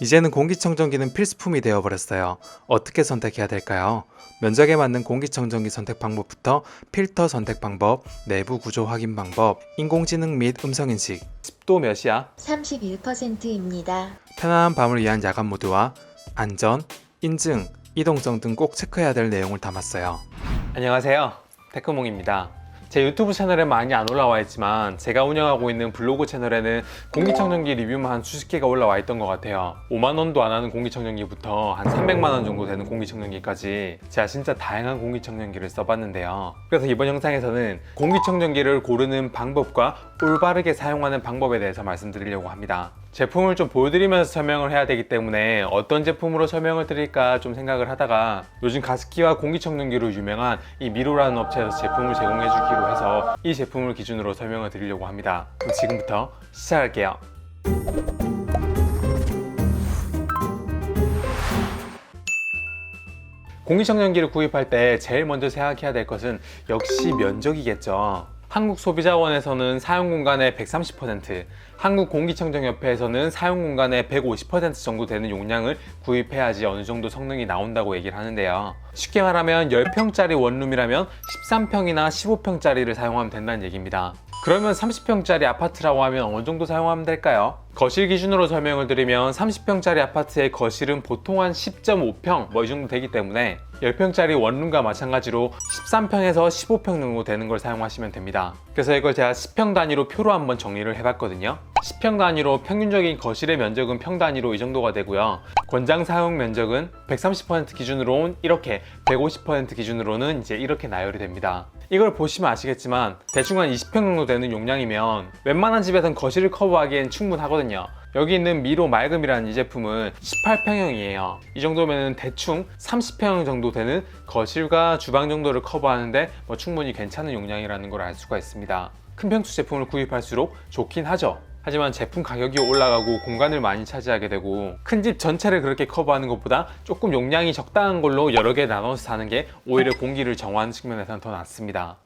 이제는 공기청정기는 필수품이 되어버렸어요. 어떻게 선택해야 될까요? 면적에 맞는 공기청정기 선택 방법부터 필터 선택 방법, 내부 구조 확인 방법, 인공지능 및 음성인식, 습도 몇이야? 31%입니다. 편안한 밤을 위한 야간 모드와 안전, 인증, 이동성 등 꼭 체크해야 될 내용을 담았어요. 안녕하세요, 테크몽입니다. 제 유튜브 채널에 많이 안 올라와 있지만 제가 운영하고 있는 블로그 채널에는 공기청정기 리뷰만 한 수십 개가 올라와 있던 것 같아요. 5만원도 안 하는 공기청정기부터 한 300만원 정도 되는 공기청정기까지 제가 진짜 다양한 공기청정기를 써봤는데요. 그래서 이번 영상에서는 공기청정기를 고르는 방법과 올바르게 사용하는 방법에 대해서 말씀드리려고 합니다. 제품을 좀 보여드리면서 설명을 해야 되기 때문에 어떤 제품으로 설명을 드릴까 좀 생각을 하다가 요즘 가습기와 공기청정기로 유명한 이 미로라는 업체에서 제품을 제공해 주기로 해서 이 제품을 기준으로 설명을 드리려고 합니다. 그럼 지금부터 시작할게요. 공기청정기를 구입할 때 제일 먼저 생각해야 될 것은 역시 면적이겠죠. 한국소비자원에서는 사용공간의 130%, 한국공기청정협회에서는 사용공간의 150% 정도 되는 용량을 구입해야지 어느 정도 성능이 나온다고 얘기를 하는데요. 쉽게 말하면 10평짜리 원룸이라면 13평이나 15평짜리를 사용하면 된다는 얘기입니다. 그러면 30평짜리 아파트라고 하면 어느 정도 사용하면 될까요? 거실 기준으로 설명을 드리면 30평짜리 아파트의 거실은 보통 한 10.5평 이 정도 되기 때문에 10평짜리 원룸과 마찬가지로 13평에서 15평 정도 되는 걸 사용하시면 됩니다. 그래서 이걸 제가 10평 단위로 표로 한번 정리를 해봤거든요. 10평 단위로 평균적인 거실의 면적은 평 단위로 이 정도가 되고요. 권장 사용 면적은 130% 기준으로는 이렇게, 150% 기준으로는 이제 이렇게 나열이 됩니다. 이걸 보시면 아시겠지만 대충 한 20평 정도 되는 용량이면 웬만한 집에선 거실을 커버하기엔 충분하거든요. 여기 있는 미로 맑음이라는 이 제품은 18평형이에요. 이 정도면 대충 30평 정도 되는 거실과 주방 정도를 커버하는데 충분히 괜찮은 용량이라는 걸 알 수가 있습니다. 큰 평수 제품을 구입할수록 좋긴 하죠. 하지만 제품 가격이 올라가고 공간을 많이 차지하게 되고 큰 집 전체를 그렇게 커버하는 것보다 조금 용량이 적당한 걸로 여러 개 나눠서 사는 게 오히려 공기를 정화하는 측면에서는 더 낫습니다.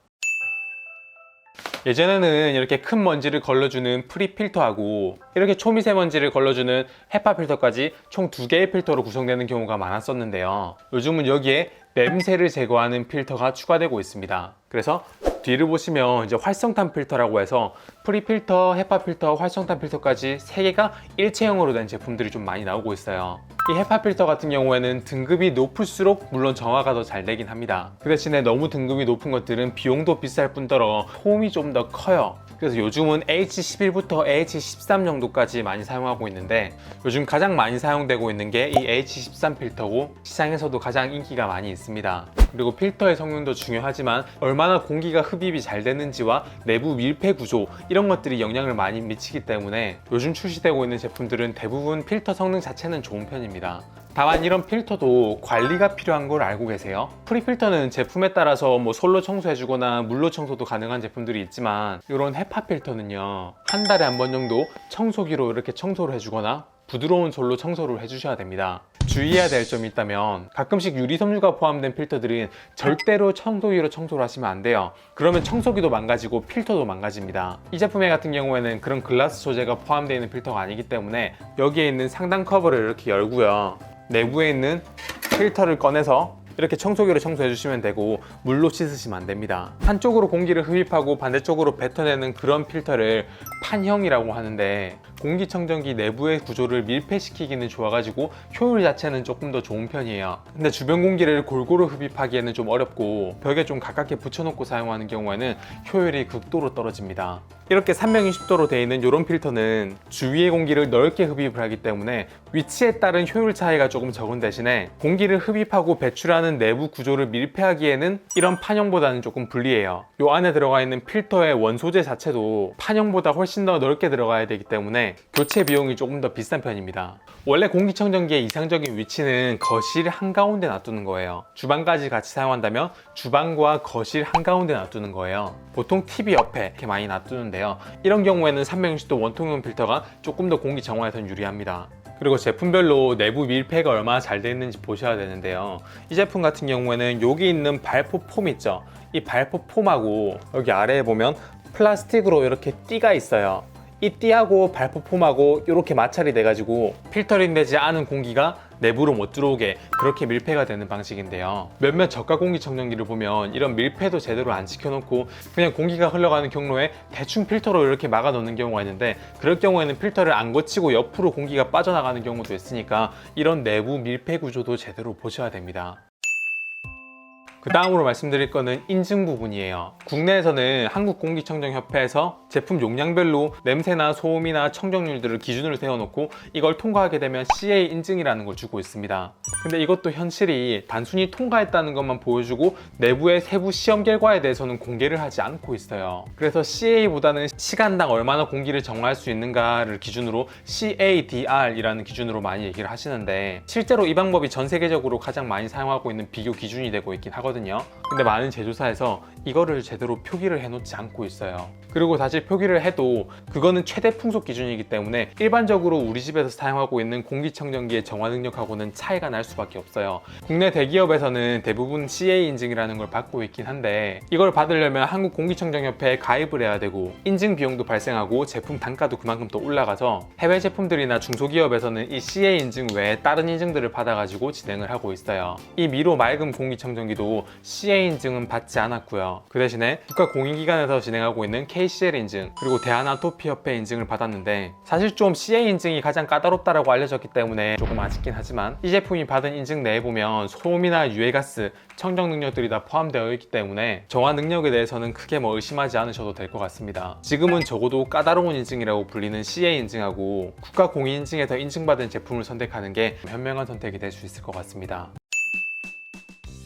예전에는 이렇게 큰 먼지를 걸러주는 프리 필터하고 이렇게 초미세먼지를 걸러주는 헤파 필터까지 총 2개의 필터로 구성되는 경우가 많았었는데요. 요즘은 여기에 냄새를 제거하는 필터가 추가되고 있습니다. 그래서 뒤를 보시면 이제 활성탄 필터라고 해서 프리 필터, 헤파 필터, 활성탄 필터까지 3개가 일체형으로 된 제품들이 좀 많이 나오고 있어요. 이 헤파 필터 같은 경우에는 등급이 높을수록 물론 정화가 더 잘 되긴 합니다. 그 대신에 너무 등급이 높은 것들은 비용도 비쌀 뿐더러 소음이 좀 더 커요. 그래서 요즘은 H11부터 H13 정도까지 많이 사용하고 있는데 요즘 가장 많이 사용되고 있는 게 이 H13 필터고 시장에서도 가장 인기가 많이 있습니다. 그리고 필터의 성능도 중요하지만 얼마나 공기가 흡입이 잘 되는지와 내부 밀폐 구조 이런 것들이 영향을 많이 미치기 때문에 요즘 출시되고 있는 제품들은 대부분 필터 성능 자체는 좋은 편입니다. 다만 이런 필터도 관리가 필요한 걸 알고 계세요? 프리필터는 제품에 따라서 솔로 청소해주거나 물로 청소도 가능한 제품들이 있지만 이런 헤파 필터는요, 한 달에 한 번 정도 청소기로 이렇게 청소를 해주거나 부드러운 솔로 청소를 해주셔야 됩니다. 주의해야 될 점이 있다면 가끔씩 유리섬유가 포함된 필터들은 절대로 청소기로 청소를 하시면 안 돼요. 그러면 청소기도 망가지고 필터도 망가집니다. 이 제품의 같은 경우에는 그런 글라스 소재가 포함되어 있는 필터가 아니기 때문에 여기에 있는 상단 커버를 이렇게 열고요, 내부에 있는 필터를 꺼내서 이렇게 청소기로 청소해 주시면 되고 물로 씻으시면 안 됩니다. 한쪽으로 공기를 흡입하고 반대쪽으로 뱉어내는 그런 필터를 판형이라고 하는데 공기청정기 내부의 구조를 밀폐시키기는 좋아가지고 효율 자체는 조금 더 좋은 편이에요. 근데 주변 공기를 골고루 흡입하기에는 좀 어렵고 벽에 좀 가깝게 붙여놓고 사용하는 경우에는 효율이 극도로 떨어집니다. 이렇게 360도로 되어 있는 이런 필터는 주위의 공기를 넓게 흡입을 하기 때문에 위치에 따른 효율 차이가 조금 적은 대신에 공기를 흡입하고 배출하는 내부 구조를 밀폐하기에는 이런 판형보다는 조금 불리해요. 이 안에 들어가 있는 필터의 원소재 자체도 판형보다 훨씬 더 넓게 들어가야 되기 때문에 교체 비용이 조금 더 비싼 편입니다. 원래 공기청정기의 이상적인 위치는 거실 한가운데 놔두는 거예요. 주방까지 같이 사용한다면 주방과 거실 한가운데 놔두는 거예요. 보통 TV 옆에 이렇게 많이 놔두는데요, 이런 경우에는 360도 원통형 필터가 조금 더 공기 정화에선 유리합니다. 그리고 제품별로 내부 밀폐가 얼마나 잘 되어 있는지 보셔야 되는데요, 이 제품 같은 경우에는 여기 있는 발포 폼 있죠, 이 발포 폼하고 여기 아래에 보면 플라스틱으로 이렇게 띠가 있어요. 이 띠하고 발포폼하고 이렇게 마찰이 돼가지고 필터링 되지 않은 공기가 내부로 못 들어오게 그렇게 밀폐가 되는 방식인데요. 몇몇 저가 공기청정기를 보면 이런 밀폐도 제대로 안 지켜놓고 그냥 공기가 흘러가는 경로에 대충 필터로 이렇게 막아 놓는 경우가 있는데, 그럴 경우에는 필터를 안 거치고 옆으로 공기가 빠져나가는 경우도 있으니까 이런 내부 밀폐 구조도 제대로 보셔야 됩니다. 그 다음으로 말씀드릴 거는 인증 부분이에요. 국내에서는 한국공기청정협회에서 제품 용량별로 냄새나 소음이나 청정률들을 기준으로 세워놓고 이걸 통과하게 되면 CA 인증이라는 걸 주고 있습니다. 근데 이것도 현실이 단순히 통과했다는 것만 보여주고 내부의 세부 시험 결과에 대해서는 공개를 하지 않고 있어요. 그래서 CA보다는 시간당 얼마나 공기를 정화할 수 있는가를 기준으로 CADR이라는 기준으로 많이 얘기를 하시는데, 실제로 이 방법이 전 세계적으로 가장 많이 사용하고 있는 비교 기준이 되고 있긴 하거든요. 근데 많은 제조사에서 이거를 제대로 표기를 해놓지 않고 있어요. 그리고 다시 표기를 해도 그거는 최대 풍속 기준이기 때문에 일반적으로 우리 집에서 사용하고 있는 공기청정기의 정화 능력하고는 차이가 날 수밖에 없어요. 국내 대기업에서는 대부분 CA 인증이라는 걸 받고 있긴 한데, 이걸 받으려면 한국공기청정협회에 가입을 해야 되고 인증 비용도 발생하고 제품 단가도 그만큼 더 올라가서 해외 제품들이나 중소기업에서는 이 CA 인증 외에 다른 인증들을 받아가지고 진행을 하고 있어요. 이 미로 맑음 공기청정기도 CA 인증은 받지 않았고요. 그 대신에 국가공인기관에서 진행하고 있는 KCL 인증 그리고 대한아토피협회 인증을 받았는데, 사실 좀 CA 인증이 가장 까다롭다라고 알려졌기 때문에 조금 아쉽긴 하지만 이 제품이 받은 인증 내에 보면 소음이나 유해가스, 청정 능력들이 다 포함되어 있기 때문에 정화 능력에 대해서는 크게 의심하지 않으셔도 될 것 같습니다. 지금은 적어도 까다로운 인증이라고 불리는 CA 인증하고 국가공인인증에서 인증받은 제품을 선택하는 게 현명한 선택이 될 수 있을 것 같습니다.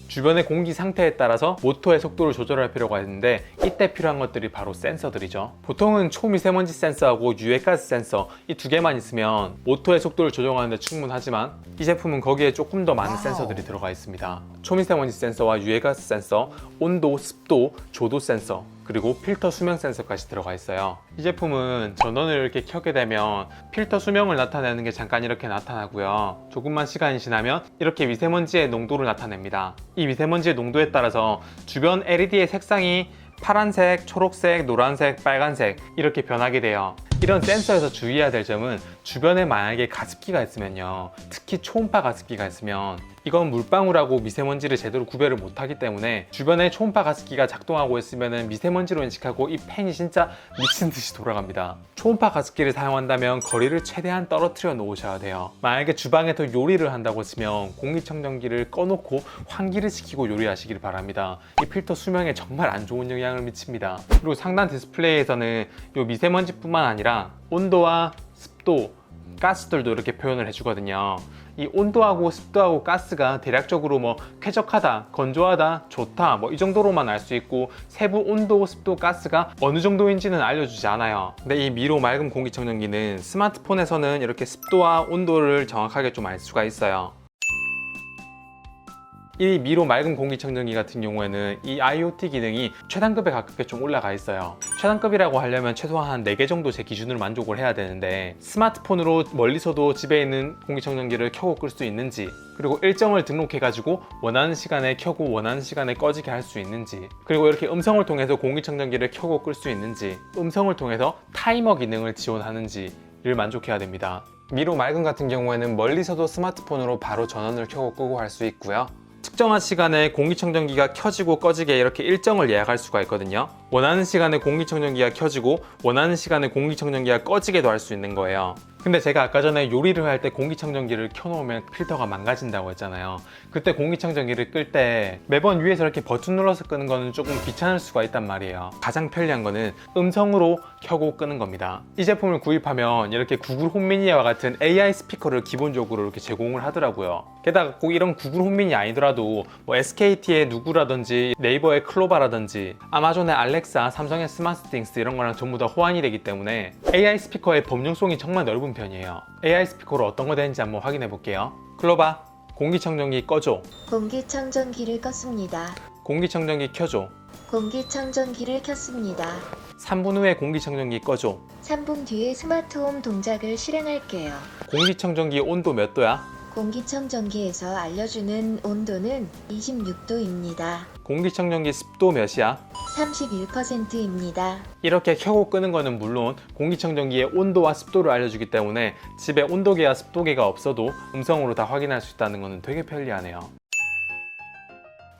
주변의 공기 상태에 따라서 모터의 속도를 조절할 필요가 있는데, 이때 필요한 것들이 바로 센서들이죠. 보통은 초미세먼지 센서하고 유해가스 센서 이 두 개만 있으면 모터의 속도를 조정하는 데 충분하지만, 이 제품은 거기에 조금 더 많은 센서들이 들어가 있습니다. 초미세먼지 센서와 유해가스 센서, 온도, 습도, 조도 센서, 그리고 필터 수명 센서까지 들어가 있어요. 이 제품은 전원을 이렇게 켜게 되면 필터 수명을 나타내는 게 잠깐 이렇게 나타나고요. 조금만 시간이 지나면 이렇게 미세먼지의 농도를 나타냅니다. 이 미세먼지의 농도에 따라서 주변 LED의 색상이 파란색, 초록색, 노란색, 빨간색 이렇게 변하게 돼요. 이런 센서에서 주의해야 될 점은, 주변에 만약에 가습기가 있으면요, 특히 초음파 가습기가 있으면 이건 물방울하고 미세먼지를 제대로 구별을 못하기 때문에 주변에 초음파 가습기가 작동하고 있으면 미세먼지로 인식하고 이 팬이 진짜 미친 듯이 돌아갑니다. 초음파 가습기를 사용한다면 거리를 최대한 떨어뜨려 놓으셔야 돼요. 만약에 주방에서 요리를 한다고 치면 공기청정기를 꺼놓고 환기를 시키고 요리하시길 바랍니다. 이 필터 수명에 정말 안 좋은 영향을 미칩니다. 그리고 상단 디스플레이에서는 이 미세먼지뿐만 아니라 온도와 습도, 가스들도 이렇게 표현을 해주거든요. 이 온도하고 습도하고 가스가 대략적으로 쾌적하다, 건조하다, 좋다 이 정도로만 알 수 있고, 세부 온도, 습도, 가스가 어느 정도인지는 알려주지 않아요. 근데 이 미로 맑음 공기청정기는 스마트폰에서는 이렇게 습도와 온도를 정확하게 좀 알 수가 있어요. 이 미로 맑음 공기청정기 같은 경우에는 이 IoT 기능이 최단급에 가깝게 좀 올라가 있어요. 최단급이라고 하려면 최소한 한 4개 정도 제 기준으로 만족을 해야 되는데, 스마트폰으로 멀리서도 집에 있는 공기청정기를 켜고 끌 수 있는지, 그리고 일정을 등록해가지고 원하는 시간에 켜고 원하는 시간에 꺼지게 할 수 있는지, 그리고 이렇게 음성을 통해서 공기청정기를 켜고 끌 수 있는지, 음성을 통해서 타이머 기능을 지원하는지를 만족해야 됩니다. 미로 맑음 같은 경우에는 멀리서도 스마트폰으로 바로 전원을 켜고 끄고 할 수 있고요. 특정한 시간에 공기청정기가 켜지고 꺼지게 이렇게 일정을 예약할 수가 있거든요. 원하는 시간에 공기청정기가 켜지고 원하는 시간에 공기청정기가 꺼지게도 할 수 있는 거예요. 근데 제가 아까 전에 요리를 할 때 공기청정기를 켜놓으면 필터가 망가진다고 했잖아요. 그때 공기청정기를 끌 때 매번 위에서 이렇게 버튼 눌러서 끄는 거는 조금 귀찮을 수가 있단 말이에요. 가장 편리한 거는 음성으로 켜고 끄는 겁니다. 이 제품을 구입하면 이렇게 구글 홈미니와 같은 AI 스피커를 기본적으로 이렇게 제공을 하더라고요. 게다가 꼭 이런 구글 홈미니 아니더라도 SKT의 누구라든지 네이버의 클로바라든지 아마존의 알렉사, 삼성의 스마트띵스 이런 거랑 전부 다 호환이 되기 때문에 AI 스피커의 범용성이 정말 넓은 편이에요. AI 스피커로 어떤 거 되는지 한번 확인해 볼게요. 클로바, 공기청정기 꺼줘. 공기청정기를 껐습니다. 공기청정기 켜줘. 공기청정기를 켰습니다. 3분 후에 공기청정기 꺼줘. 3분 뒤에 스마트홈 동작을 실행할게요. 공기청정기 온도 몇 도야? 공기청정기에서 알려주는 온도는 26도입니다. 공기청정기 습도 몇이야? 31%입니다. 이렇게 켜고 끄는 거는 물론 공기청정기의 온도와 습도를 알려주기 때문에 집에 온도계와 습도계가 없어도 음성으로 다 확인할 수 있다는 거는 되게 편리하네요.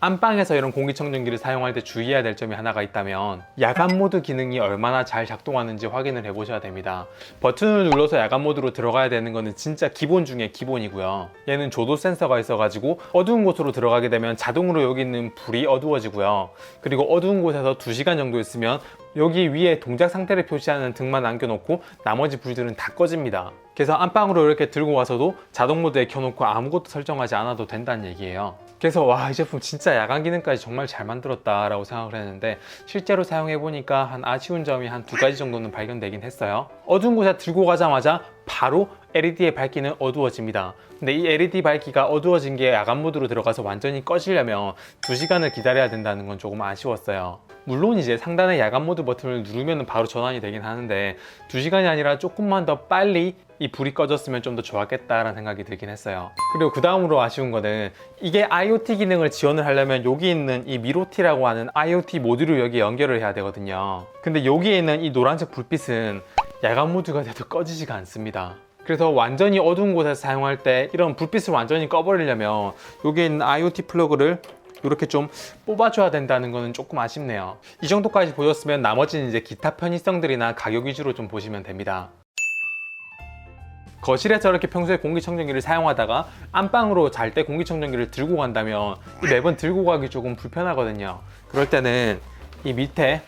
안방에서 이런 공기청정기를 사용할 때 주의해야 될 점이 하나가 있다면 야간 모드 기능이 얼마나 잘 작동하는지 확인을 해 보셔야 됩니다. 버튼을 눌러서 야간 모드로 들어가야 되는 거는 진짜 기본 중에 기본이고요. 얘는 조도 센서가 있어가지고 어두운 곳으로 들어가게 되면 자동으로 여기 있는 불이 어두워지고요. 그리고 어두운 곳에서 2시간 정도 있으면 여기 위에 동작 상태를 표시하는 등만 남겨놓고 나머지 불들은 다 꺼집니다. 그래서 안방으로 이렇게 들고 와서도 자동 모드에 켜놓고 아무것도 설정하지 않아도 된다는 얘기예요. 그래서 와, 이 제품 진짜 야간 기능까지 정말 잘 만들었다 라고 생각을 했는데 실제로 사용해보니까 한 아쉬운 점이 한 2가지 정도는 발견되긴 했어요. 어두운 곳에 들고 가자마자 바로 LED의 밝기는 어두워집니다. 근데 이 LED 밝기가 어두워진 게 야간 모드로 들어가서 완전히 꺼지려면 2시간을 기다려야 된다는 건 조금 아쉬웠어요. 물론 이제 상단의 야간 모드 버튼을 누르면 바로 전환이 되긴 하는데 2시간이 아니라 조금만 더 빨리 이 불이 꺼졌으면 좀 더 좋았겠다라는 생각이 들긴 했어요. 그리고 그 다음으로 아쉬운 거는 이게 IoT 기능을 지원을 하려면 여기 있는 이 미로티라고 하는 IoT 모듈을 여기 연결을 해야 되거든요. 근데 여기에 있는 이 노란색 불빛은 야간 모드가 돼도 꺼지지가 않습니다. 그래서 완전히 어두운 곳에서 사용할 때 이런 불빛을 완전히 꺼버리려면 여기 있는 IoT 플러그를 이렇게 좀 뽑아줘야 된다는 거는 조금 아쉽네요. 이 정도까지 보셨으면 나머지는 이제 기타 편의성들이나 가격 위주로 좀 보시면 됩니다. 거실에서 이렇게 평소에 공기청정기를 사용하다가 안방으로 잘 때 공기청정기를 들고 간다면 매번 들고 가기 조금 불편하거든요. 그럴 때는 이 밑에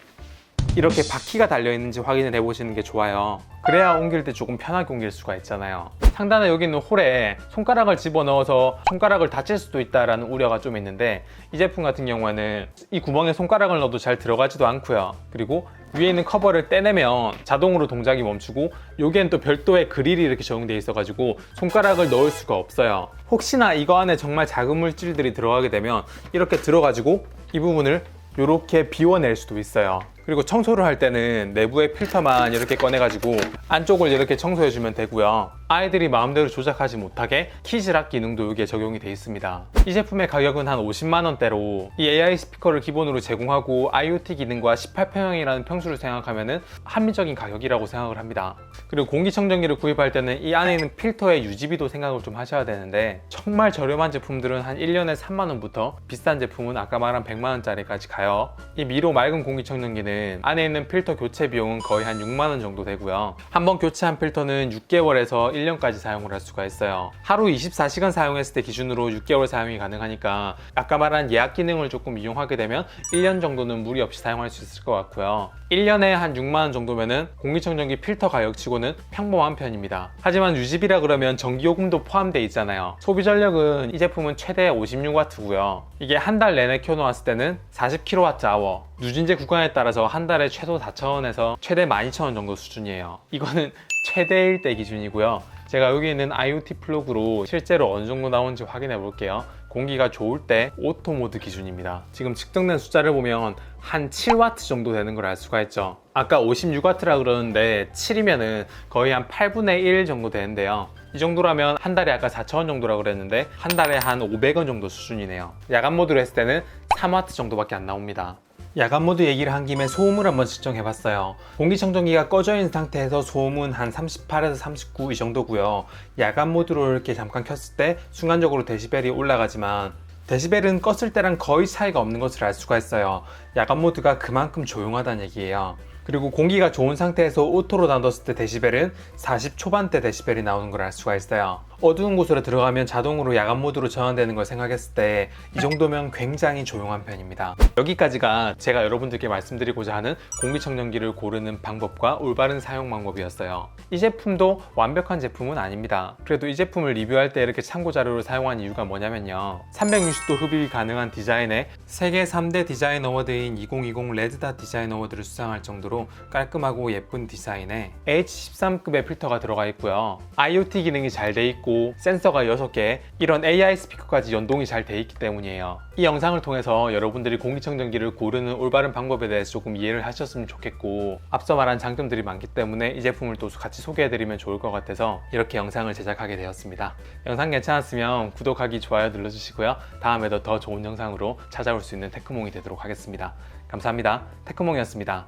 이렇게 바퀴가 달려있는지 확인을 해보시는 게 좋아요. 그래야 옮길 때 조금 편하게 옮길 수가 있잖아요. 상단에 여기 있는 홀에 손가락을 집어넣어서 손가락을 다칠 수도 있다는 우려가 좀 있는데 이 제품 같은 경우에는 이 구멍에 손가락을 넣어도 잘 들어가지도 않고요. 그리고 위에 있는 커버를 떼내면 자동으로 동작이 멈추고 여기엔 또 별도의 그릴이 이렇게 적용되어 있어가지고 손가락을 넣을 수가 없어요. 혹시나 이거 안에 정말 작은 물질들이 들어가게 되면 이렇게 들어가지고 이 부분을 이렇게 비워낼 수도 있어요. 그리고 청소를 할 때는 내부의 필터만 이렇게 꺼내가지고 안쪽을 이렇게 청소해주면 되고요. 아이들이 마음대로 조작하지 못하게 키즈락 기능도 여기에 적용이 되어 있습니다. 이 제품의 가격은 한 50만원대로 이 AI 스피커를 기본으로 제공하고 IoT 기능과 18평형이라는 평수를 생각하면 합리적인 가격이라고 생각을 합니다. 그리고 공기청정기를 구입할 때는 이 안에 있는 필터의 유지비도 생각을 좀 하셔야 되는데 정말 저렴한 제품들은 한 1년에 3만원부터 비싼 제품은 아까 말한 100만원짜리까지 가요. 이 미로 맑은 공기청정기는 안에 있는 필터 교체 비용은 거의 한 6만원 정도 되고요. 한번 교체한 필터는 6개월에서 1년까지 사용을 할 수가 있어요. 하루 24시간 사용했을 때 기준으로 6개월 사용이 가능하니까 아까 말한 예약 기능을 조금 이용하게 되면 1년 정도는 무리 없이 사용할 수 있을 것 같고요. 1년에 한 6만원 정도면은 공기청정기 필터 가격치고는 평범한 편입니다. 하지만 유지비라 그러면 전기요금도 포함되어 있잖아요. 소비 전력은 이 제품은 최대 56W고요. 이게 한 달 내내 켜놓았을 때는 40kWh, 누진제 구간에 따라서 한 달에 최소 4,000원에서 최대 12,000원 정도 수준이에요. 이거는 최대일 때 기준이고요. 제가 여기 있는 IoT 플러그로 실제로 어느 정도 나오는지 확인해 볼게요. 공기가 좋을 때 오토 모드 기준입니다. 지금 측정된 숫자를 보면 한 7W 정도 되는 걸 알 수가 있죠. 아까 56W라 그러는데 7이면은 거의 한 8분의 1 정도 되는데요. 이 정도라면 한 달에 아까 4,000원 정도라고 그랬는데 한 달에 한 500원 정도 수준이네요. 야간 모드로 했을 때는 3W 정도밖에 안 나옵니다. 야간 모드 얘기를 한 김에 소음을 한번 측정해봤어요. 공기청정기가 꺼져 있는 상태에서 소음은 한 38에서 39 이 정도고요. 야간 모드로 이렇게 잠깐 켰을 때 순간적으로 데시벨이 올라가지만 데시벨은 껐을 때랑 거의 차이가 없는 것을 알 수가 있어요. 야간 모드가 그만큼 조용하다는 얘기예요. 그리고 공기가 좋은 상태에서 오토로 놔뒀을 때 데시벨은 40 초반대 데시벨이 나오는 걸 알 수가 있어요. 어두운 곳으로 들어가면 자동으로 야간 모드로 전환되는 걸 생각했을 때 이 정도면 굉장히 조용한 편입니다. 여기까지가 제가 여러분들께 말씀드리고자 하는 공기청정기를 고르는 방법과 올바른 사용 방법이었어요. 이 제품도 완벽한 제품은 아닙니다. 그래도 이 제품을 리뷰할 때 이렇게 참고 자료를 사용한 이유가 뭐냐면요. 360도 흡입이 가능한 디자인에 세계 3대 디자인 어워드인 2020 레드닷 디자인 어워드를 수상할 정도로 깔끔하고 예쁜 디자인에 H13급의 필터가 들어가 있고요. IoT 기능이 잘 돼 있고 있고 센서가 6개, 이런 AI 스피커까지 연동이 잘 돼 있기 때문이에요. 이 영상을 통해서 여러분들이 공기청정기를 고르는 올바른 방법에 대해서 조금 이해를 하셨으면 좋겠고, 앞서 말한 장점들이 많기 때문에 이 제품을 또 같이 소개해드리면 좋을 것 같아서 이렇게 영상을 제작하게 되었습니다. 영상 괜찮았으면 구독하기, 좋아요 눌러주시고요. 다음에도 더 좋은 영상으로 찾아올 수 있는 테크몽이 되도록 하겠습니다. 감사합니다. 테크몽이었습니다.